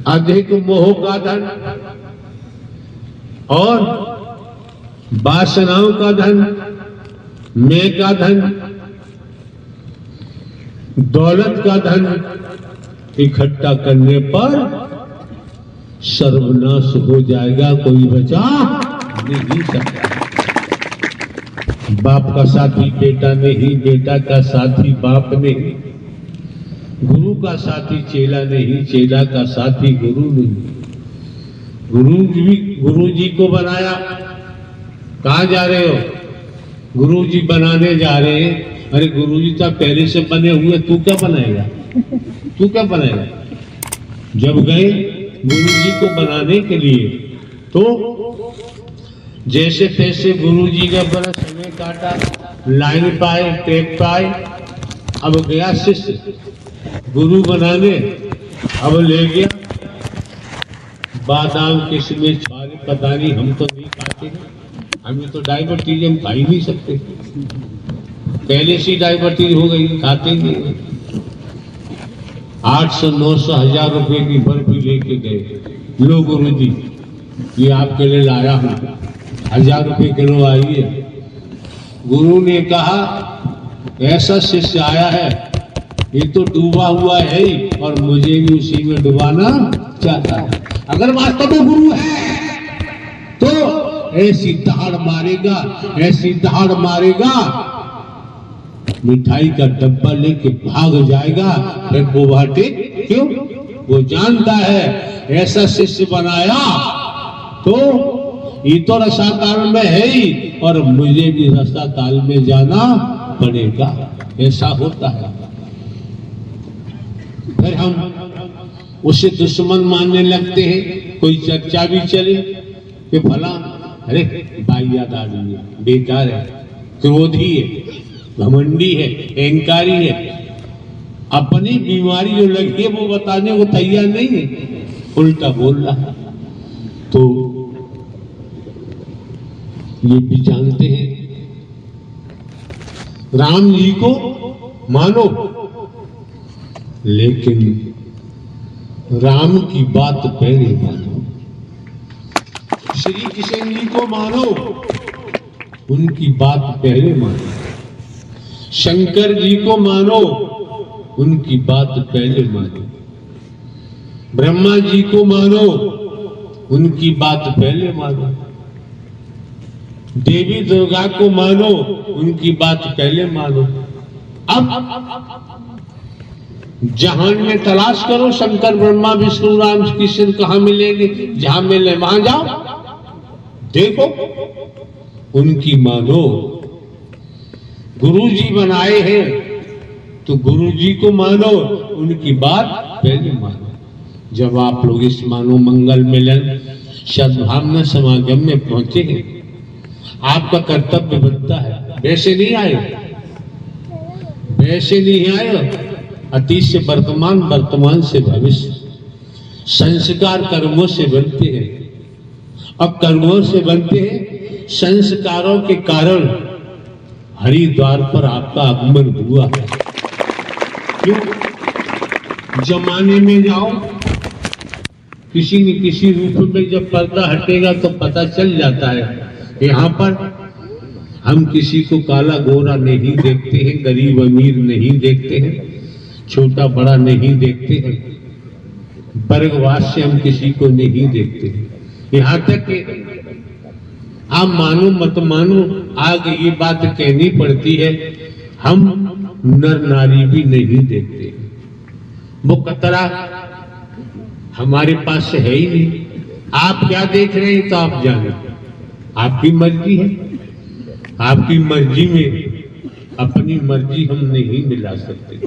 अधिक मोह का धन और वासनाओं का धन, मैं का धन, दौलत का धन इकट्ठा करने पर सर्वनाश हो जाएगा, कोई बचा नहीं सकता। बाप का साथी बेटा नहीं, बेटा का साथी बाप नहीं, गुरु का साथी चेला नहीं, चेला का साथी गुरु नहीं। गुरु जी को बनाया, कहाँ जा रहे हो? गुरु जी बनाने जा रहे हैं। अरे गुरु जी तो पहले से बने हुए, तू क्या बनाएगा? तू क्या बनाएगा? जब गए गुरु जी को बनाने के लिए तो जैसे तैसे गुरु जी का बड़ा समय काटा, लाइन पाए, टेक पाए। अब गया शिष्य गुरु बनाने, अब ले गया बादाम किशमिश छुआरे, पता नहीं, हम तो नहीं खाते हैं, हमें तो डायबिटीज, हम खा ही नहीं सकते, पहले से डायबिटीज हो गई, खाते नहीं। 800 900 1000 रुपए की बर्फी लेके गए, लो गुरु जी ये आपके लिए लाया हूं, 1000 रुपए किलो आई है। गुरु ने कहा ऐसा शिष्य आया है, ये तो डूबा हुआ है और मुझे भी उसी में डुबाना चाहता है। अगर वास्तव में गुरु है तो ऐसी दहाड़ मारेगा, ऐसी दहाड़ मारेगा, मिठाई का डब्बा लेके भाग जाएगा। फिर वो बाटे क्यों? वो जानता है ऐसा शिष्य बनाया तो ये तो रसाताल में है ही, और मुझे भी रसाताल में जाना पड़ेगा, ऐसा होता है। फिर हम उसे दुश्मन मानने लगते हैं। कोई चर्चा भी चले कि भला, अरे बाइयाद आदमी है, बेकार है, क्रोधी है, घमंडी है, अहंकारी है, अपनी बीमारी जो लगी है वो बताने को तैयार नहीं है, उल्टा बोल रहा। तो ये भी जानते हैं राम जी को मानो, लेकिन राम की बात पहले मानो। श्री कृष्ण जी को मानो, उनकी बात पहले मानो। शंकर जी को मानो, उनकी बात पहले मानो। ब्रह्मा जी को मानो, उनकी बात पहले मानो। देवी दुर्गा को मानो, उनकी बात पहले मानो। अब जहान में तलाश करो, शंकर ब्रह्मा विष्णु राम कृष्ण कहां मिलेंगे? जहां मिले वहां जाओ, देखो, उनकी मानो। गुरु जी बनाए हैं तो गुरु जी को मानो, उनकी बात पहले मानो। जब आप लोग इस मानो मंगल मिलन सद्भावना समागम में पहुंचे हैं, आपका कर्तव्य बनता है। वैसे नहीं आए, वैसे नहीं आए, अतीत से वर्तमान, वर्तमान से भविष्य। संस्कार कर्मों से बनते हैं, अब कर्मों से बनते हैं। संस्कारों के कारण हरिद्वार पर आपका आगमन हुआ है। क्यों? जमाने में जाओ, किसी न किसी रूप में जब पर्दा हटेगा तो पता चल जाता है। यहाँ पर हम किसी को काला गोरा नहीं देखते हैं, गरीब अमीर नहीं देखते हैं, छोटा बड़ा नहीं देखते हैं, वर्गवास से हम किसी को नहीं देखते हैं। यहाँ तक कि आप मानो मत मानो, आगे ये बात कहनी पड़ती है, हम नर नारी भी नहीं देखते। वो कतरा हमारे पास है ही नहीं। आप क्या देख रहे हैं तो आप जाने, आपकी मर्जी है। आपकी मर्जी में अपनी मर्जी हम नहीं मिला सकते।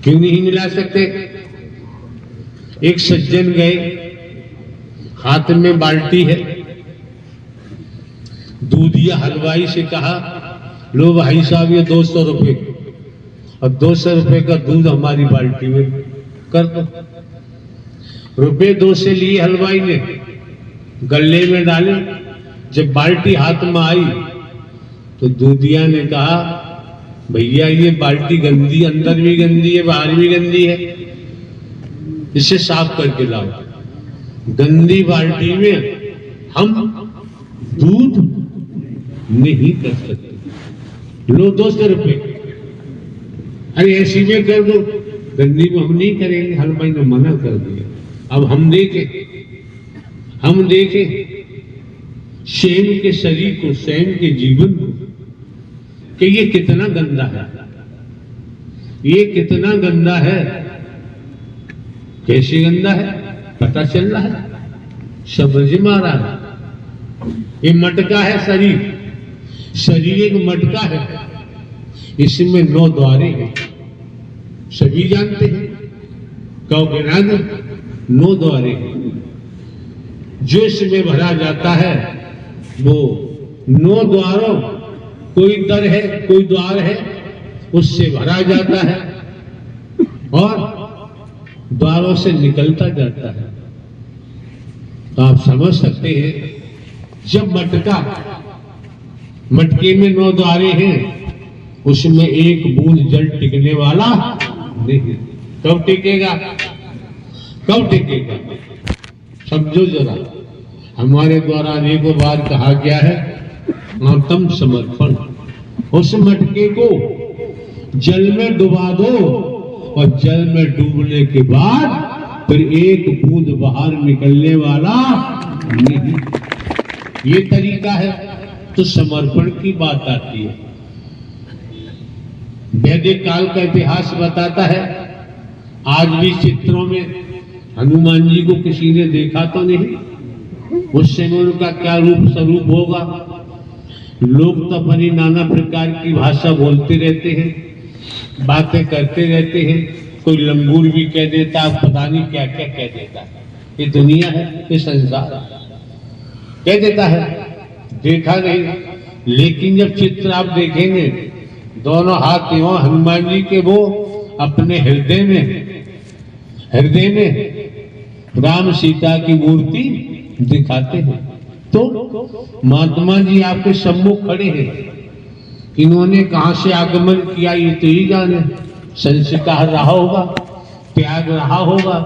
क्यों नहीं मिला सकते? एक सज्जन गए, हाथ में बाल्टी है, दूधिया हलवाई से कहा, लो भाई साहब ये 200 रुपए, और 200 रुपए का दूध हमारी बाल्टी में कर दो। रुपए 2 से लिए हलवाई ने, गले में डाले। जब बाल्टी हाथ में आई तो दूधिया ने कहा, भैया ये बाल्टी गंदी, अंदर भी गंदी है, बाहर भी गंदी है। इसे साफ करके लाओ। गंदी बाल्टी में हम दूध नहीं कर सकते। लो 200 रुपए, अरे ऐसी में कर दो, गंदी में हम नहीं करेंगे, हलवाई ने मना कर दिया। अब हम देखें स्वयं के शरीर को, स्वयं के जीवन को, कि ये कितना गंदा है, ये कितना गंदा है। कैसे गंदा है पता चल रहा है, समझ में आ रहा है। ये मटका है शरीर एक मटका है, इसमें 9 द्वारे हैं, सभी जानते हैं। कहोगे ना 9 द्वारे हैं, जो इसमें भरा जाता है वो 9 द्वारों, कोई दर है, कोई द्वार है, उससे भरा जाता है और द्वारों से निकलता जाता है। तो आप समझ सकते हैं, जब मटके में 9 द्वारे हैं, उसमें एक बूंद जल टिकने वाला नहीं। कब टिकेगा? समझो जरा, हमारे द्वारा अनेकों बार कहा गया है आत्म समर्पण। उस मटके को जल में डुबा दो और जल में डूबने के बाद फिर एक बूंद बाहर निकलने वाला नहीं। ये तरीका है। तो समर्पण की बात आती है। वैदिक काल का इतिहास बताता है, आज भी चित्रों में हनुमान जी को किसी ने देखा तो नहीं, उस समय उनका क्या रूप स्वरूप होगा। लोग तो अपनी नाना प्रकार की भाषा बोलते रहते हैं, बातें करते रहते हैं, कोई लंगूर भी कह देता, पता नहीं क्या क्या कह देता है। ये दुनिया है, ये संसार कह देता है, देखा नहीं। लेकिन जब चित्र आप देखेंगे, दोनों हाथ यो हनुमान जी के, वो अपने हृदय में राम सीता की मूर्ति दिखाते हैं। तो महात्मा जी आपके सम्मुख खड़े हैं, इन्होंने कहां से आगमन किया ये तो ही जाने। संस्कार रहा होगा, त्याग रहा होगा,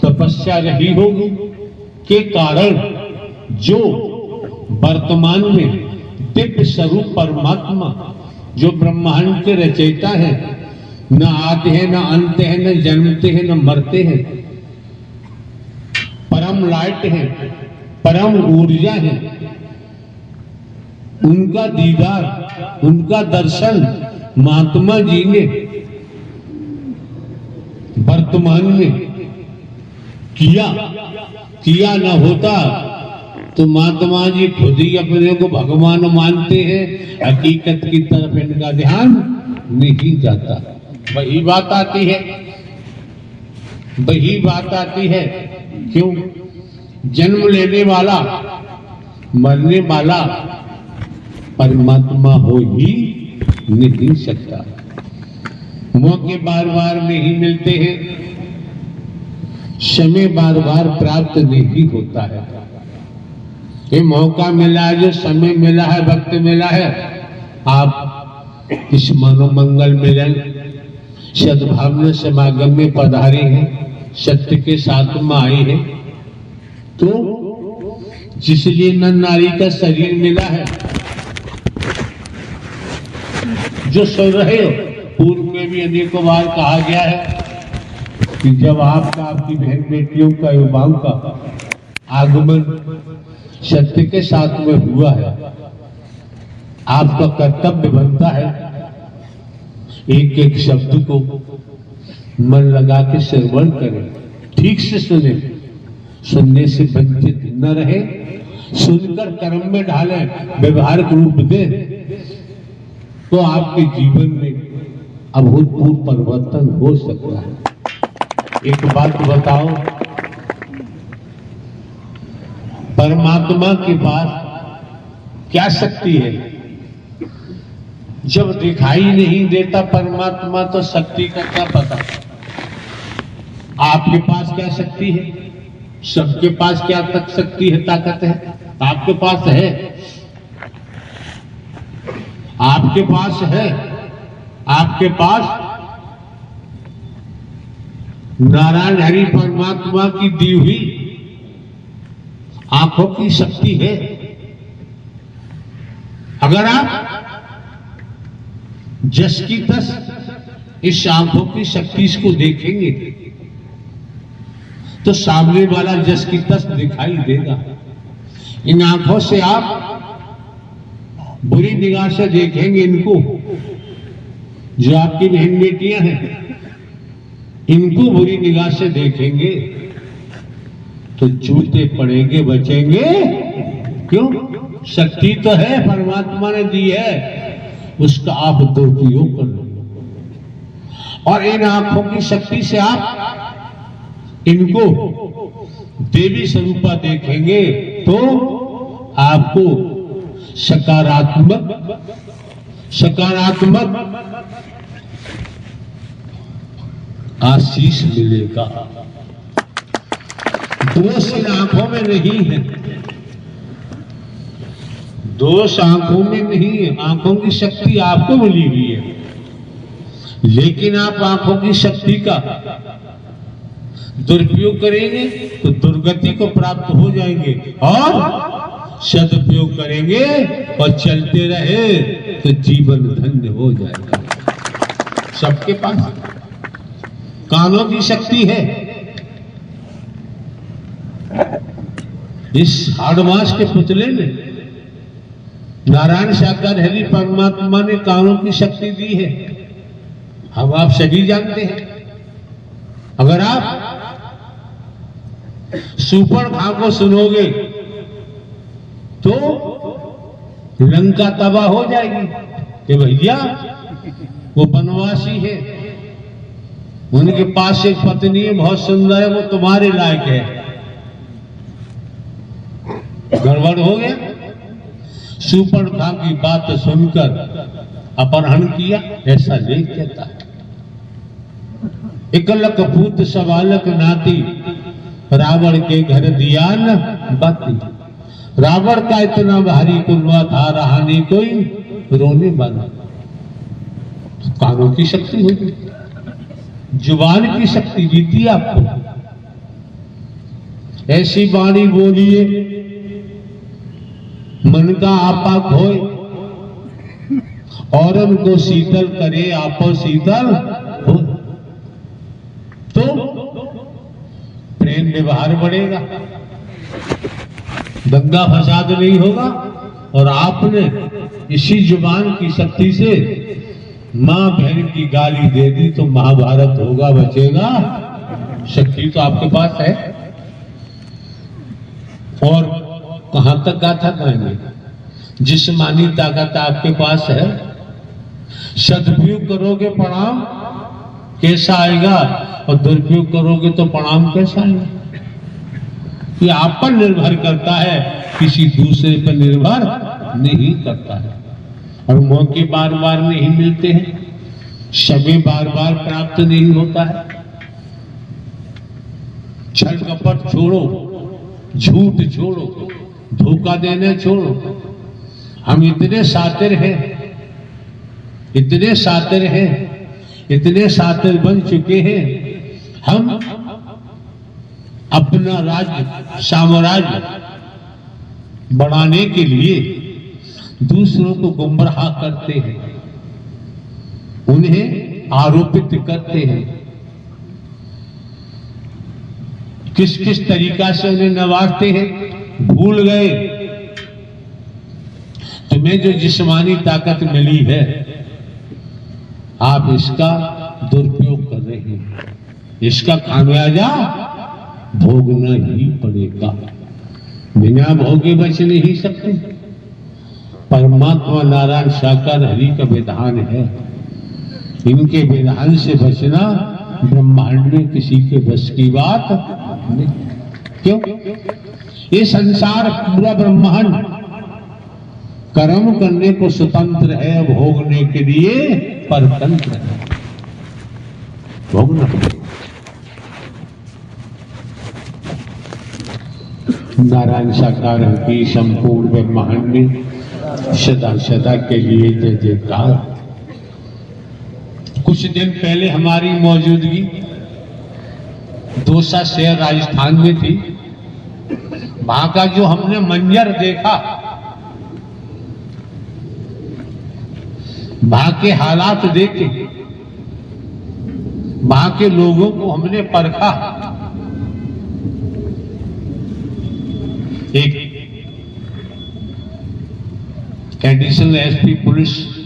तपस्या रही होगी, के कारण जो वर्तमान में दिव्य स्वरूप परमात्मा, जो ब्रह्मांड के रचयिता है, न आते हैं न अंत है, न जन्मते हैं न मरते हैं, परम लाइट है, परम ऊर्जा है, उनका दीदार, उनका दर्शन महात्मा जी ने वर्तमान में किया न होता तो महात्मा जी खुद ही अपने को भगवान मानते हैं, हकीकत की तरफ इनका ध्यान नहीं जाता। वही बात आती है, क्यों? जन्म लेने वाला, मरने वाला परमात्मा हो ही नहीं सकता। मौके बार बार नहीं मिलते हैं, समय बार बार प्राप्त नहीं होता है। ये मौका मिला है, जो समय मिला है, वक्त मिला है, आप इस मनोमंगल मिलन सद्भावना समागम में पधारे हैं, सत्य के साथ में आए हैं। तो जिसलिए नर नारी का शरीर मिला है, जो सुन रहे हो, पूर्व में भी अनेकों बार कहा गया है कि जब आपका, आपकी बहन बेटियों का, युवाओं का आगमन सत्य के साथ में हुआ है, आपका कर्तव्य बनता है एक एक शब्द को मन लगा के श्रवण करें, ठीक से सुने, सुनने से वंचित न रहे, सुनकर कर्म में ढालें, व्यवहारिक रूप दें, तो आपके जीवन में अभूतपूर्व परिवर्तन हो सकता है। एक बात बताओ, परमात्मा के पास क्या शक्ति है? जब दिखाई नहीं देता परमात्मा, तो शक्ति का क्या पता? आपके पास क्या शक्ति है? सबके पास क्या तक शक्ति है, ताकत है? आपके पास है, आपके पास है, आपके पास नारायण हरि परमात्मा की दी हुई आंखों की शक्ति है। अगर आप जस की तस इस आंखों की शक्ति को देखेंगे तो सामने वाला जस की तस दिखाई देगा। इन आंखों से आप बुरी निगाह से देखेंगे इनको, जो आपकी बहन बेटियां हैं, इनको बुरी निगाह से देखेंगे तो जूते पड़ेंगे, बचेंगे क्यों? शक्ति तो है, परमात्मा ने दी है, उसका आप दुरुपयोग कर लो। और इन आंखों की शक्ति से आप इनको देवी स्वरूपा देखेंगे तो आपको सकारात्मक आशीष मिलेगा। दोष इन आंखों में नहीं है, दोष आंखों में नहीं है। आंखों की शक्ति आपको मिली हुई है, लेकिन आप आंखों की शक्ति का दुरुपयोग करेंगे तो दुर्गति को प्राप्त हो जाएंगे, और सदुपयोग करेंगे और चलते रहे तो जीवन धन्य हो जाएगा। सबके पास कानों की शक्ति है। इस हाड़ मास के पुतले में नारायण साकार हरि परमात्मा ने कानों की शक्ति दी है। हम आप सभी जानते हैं, अगर आप सूर्पणखा को सुनोगे तो लंका तबाह हो जाएगी कि भैया वो वनवासी है, उनके पास एक पत्नी है, बहुत सुंदर है, वो तुम्हारे लायक है। गड़बड़ हो गया। सूर्पणखा की बात सुनकर अपहरण किया, ऐसा लेख कहता है। एकलक पूत सवालक नाती, रावण के घर दिया न बाती। रावण का इतना भारी कुलवा था, रहा नहीं कोई रोने वाला। कानों की शक्ति होगी, जुबान की शक्ति जीती आपको। ऐसी वाणी बोलिए मन का आपा खोए, और उनको शीतल करे आपो शीतल हो, तो प्रेम व्यवहार बढ़ेगा, दंगा फसाद नहीं होगा। और आपने इसी जुबान की शक्ति से मां बहन की गाली दे दी तो महाभारत होगा, बचेगा। शक्ति तो आपके पास है। और कहां तक गाथा कहेंगे, जिस्मानी ताकत आपके पास है, सदुपयोग करोगे परिणाम कैसा आएगा, और दुरुपयोग करोगे तो परिणाम कैसा आएगा। ये आप पर निर्भर करता है, किसी दूसरे पर निर्भर नहीं करता है। और मौके बार बार नहीं मिलते हैं, समय बार बार प्राप्त नहीं होता है। छल कपट छोड़ो, झूठ छोड़ो, धोखा देना छोड़ो। हम इतने सातिर हैं, इतने सातिर हैं, इतने सातिर बन चुके हैं, हम अपना राज्य साम्राज्य बढ़ाने के लिए दूसरों को गुमराह करते हैं, उन्हें आरोपित करते हैं, किस किस तरीका से उन्हें नवारते हैं। भूल गए तुम्हें जो जिस्मानी ताकत मिली है, आप इसका दुरुपयोग कर रहे हैं, इसका खामियाजा भोगना ही पड़ेगा। बिना भोगे बच नहीं सकते। परमात्मा नारायण साकार हरि का विधान है, इनके विधान से बचना ब्रह्मांड में किसी के बस की बात नहीं। क्यों? ये संसार पूरा ब्रह्मांड कर्म करने को स्वतंत्र है, भोगने के लिए परतंत्र है। भोगना नारायण साकार की संपूर्ण ब्रह्मांड में सदा सदा के लिए जय जयकार। कुछ दिन पहले हमारी मौजूदगी दौसा शहर राजस्थान में थी। वहां का जो हमने मंजर देखा, वहां के हालात देखे, वहां के लोगों को हमने परखा। एक एडिशनल एसपी पुलिस